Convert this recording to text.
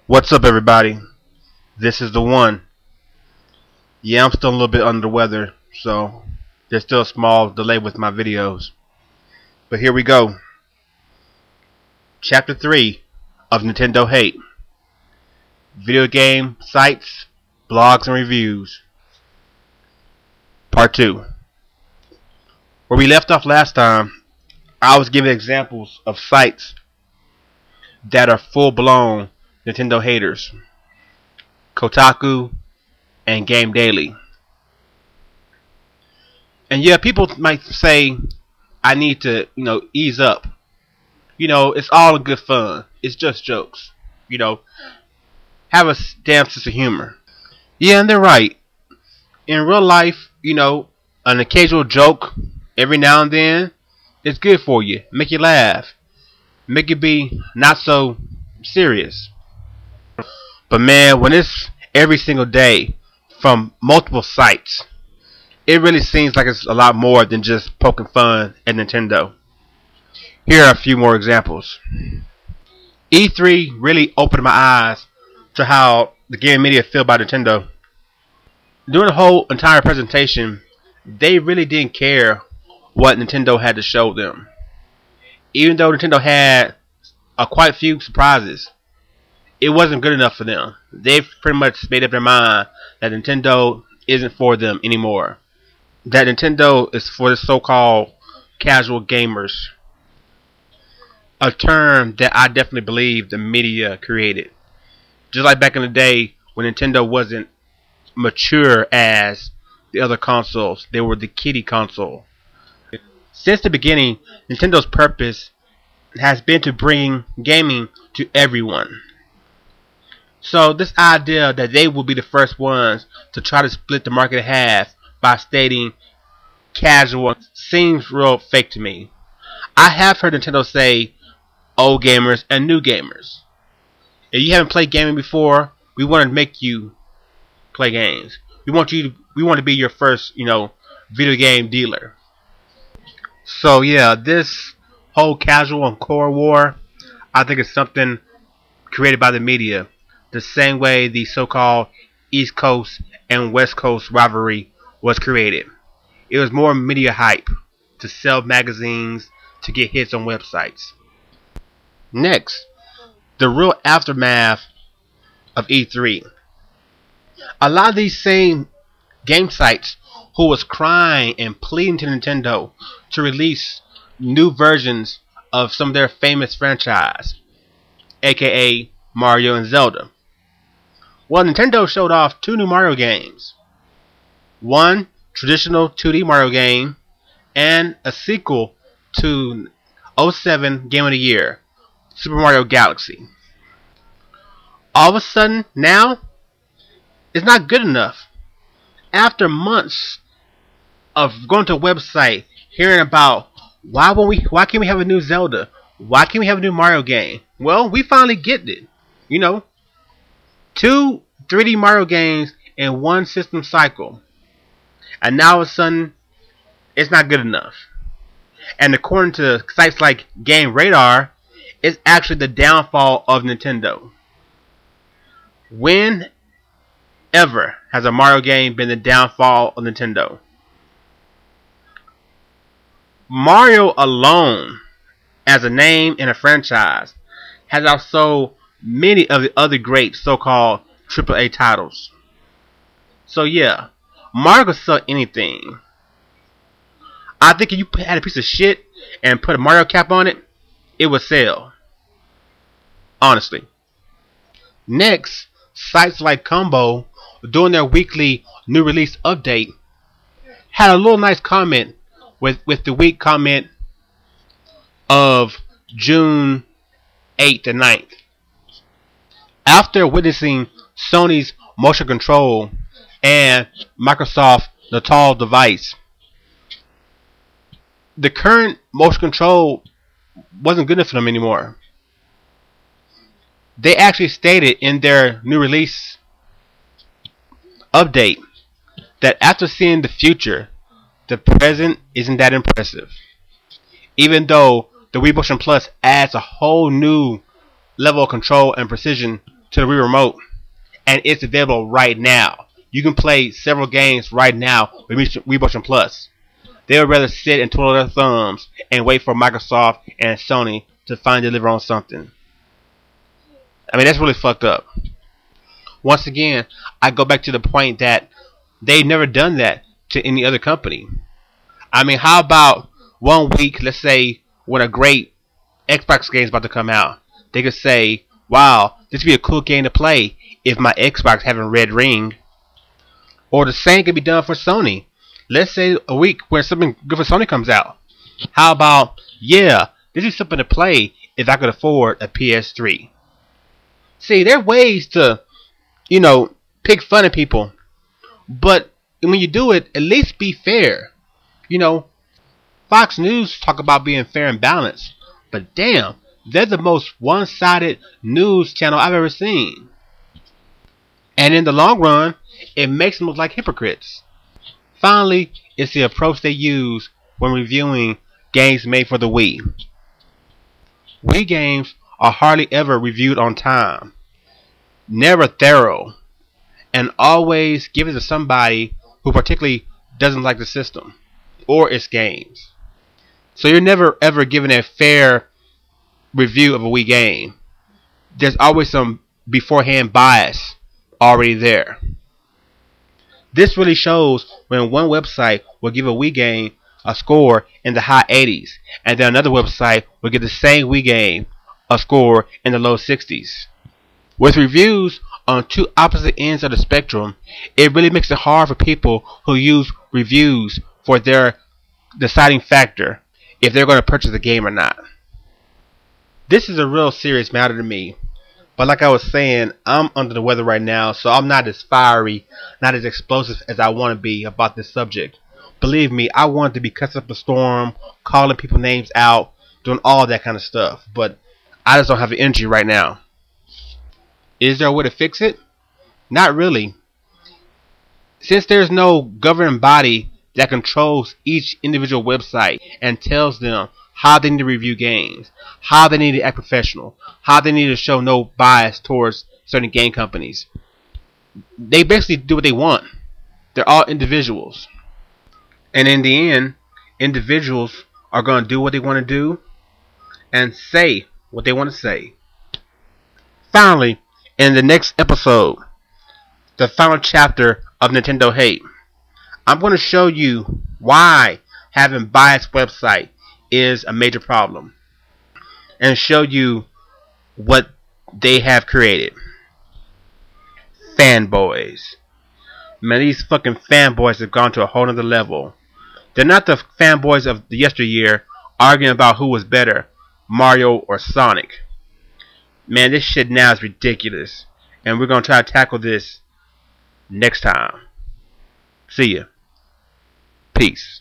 What's up, everybody? This is the one. Yeah, I'm still a little bit under the weather, so there's still a small delay with my videos. But here we go. Chapter 3 of Nintendo Hate. Video game sites, blogs, and reviews. Part 2. Where we left off last time, I was giving examples of sites that are full-blown Nintendo haters. Kotaku and Game Daily. And yeah, people might say I need to, ease up. It's all in good fun. It's just jokes. Have a damn sense of humor. Yeah, and they're right. In real life, an occasional joke every now and then is good for you. Make you laugh. Make it be not so serious. But man, when it's every single day from multiple sites, it really seems like it's a lot more than just poking fun at Nintendo. Here are a few more examples. E3 really opened my eyes to how the gaming media feel about Nintendo. During the whole entire presentation, they really didn't care what Nintendo had to show them. Even though Nintendo had quite a few surprises, it wasn't good enough for them. They've pretty much made up their mind that Nintendo isn't for them anymore. That Nintendo is for the so-called casual gamers. A term that I definitely believe the media created. Just like back in the day when Nintendo wasn't mature as the other consoles. They were the kiddie console. Since the beginning, Nintendo's purpose has been to bring gaming to everyone. So this idea that they will be the first ones to try to split the market in half by stating casual seems real fake to me. I have heard Nintendo say old gamers and new gamers. If you haven't played gaming before, we want to make you play games. We want to be your first, video game dealer. So yeah, this whole casual and core war, I think it's something created by the media. The same way the so-called East Coast and West Coast rivalry was created. It was more media hype to sell magazines, to get hits on websites. Next, the real aftermath of E3. A lot of these same game sites who was crying and pleading to Nintendo to release new versions of some of their famous franchise, aka Mario and Zelda. Well, Nintendo showed off 2 new Mario games. One traditional 2D Mario game and a sequel to 07 Game of the Year, Super Mario Galaxy. All of a sudden, now, it's not good enough. After months of going to a website, hearing about why can't we have a new Zelda? Why can't we have a new Mario game? Well, we finally get it. 2 3D Mario games in one system cycle. And now all of a sudden, it's not good enough. And according to sites like GameRadar, it's actually the downfall of Nintendo. When ever has a Mario game been the downfall of Nintendo? Mario alone, as a name and a franchise, has outsold many of the other great so-called AAA titles. So yeah, Mario could sell anything. I think if you had a piece of shit and put a Mario cap on it, it would sell. Honestly. Next, sites like Kombo, doing their weekly new release update, had a little nice comment with the week comment of June 8th and 9th. After witnessing Sony's motion control and Microsoft's Natal device, the current motion control wasn't good enough for them anymore. They actually stated in their new release update that after seeing the future, the present isn't that impressive. Even though the Wii Motion Plus adds a whole new level of control and precision to the Wii Remote, and it's available right now. You can play several games right now with Wii Motion Plus. They would rather sit and twiddle their thumbs and wait for Microsoft and Sony to finally deliver on something. I mean, that's really fucked up. Once again, I go back to the point that they've never done that to any other company. I mean, how about 1 week, let's say, when a great Xbox game is about to come out, they could say, wow, this would be a cool game to play if my Xbox had a red ring. Or the same could be done for Sony. Let's say a week where something good for Sony comes out. How about, yeah, this is something to play if I could afford a PS3. See, there are ways to, pick fun at people. But when you do it, at least be fair. Fox News talk about being fair and balanced. But damn, they're the most one-sided news channel I've ever seen. And in the long run, it makes them look like hypocrites. Finally, it's the approach they use when reviewing games made for the Wii. Wii games are hardly ever reviewed on time, never thorough, and always given to somebody who particularly doesn't like the system or its games. So you're never ever given a fair review of a Wii game. There's always some beforehand bias already there. This really shows when one website will give a Wii game a score in the high 80s, and then another website will give the same Wii game a score in the low 60s. With reviews on two opposite ends of the spectrum, it really makes it hard for people who use reviews for their deciding factor if they're going to purchase a game or not. This is a real serious matter to me. But like I was saying, I'm under the weather right now, so I'm not as fiery, not as explosive as I want to be about this subject. Believe me, I wanted to be cussing up a storm, calling people names out, doing all that kind of stuff. But I just don't have the energy right now. Is there a way to fix it? Not really. Since there's no governing body that controls each individual website and tells them how they need to review games, how they need to act professional, how they need to show no bias towards certain game companies. They basically do what they want. They're all individuals. And in the end, individuals are going to do what they want to do and say what they want to say. Finally, in the next episode, the final chapter of Nintendo Hate, I'm going to show you why having biased website is a major problem and show you what they have created. Fanboys. Man, these fucking fanboys have gone to a whole nother level. They're not the fanboys of the yesteryear arguing about who was better, Mario or Sonic. Man, this shit now is ridiculous, and we're going to try to tackle this next time. See ya. Peace.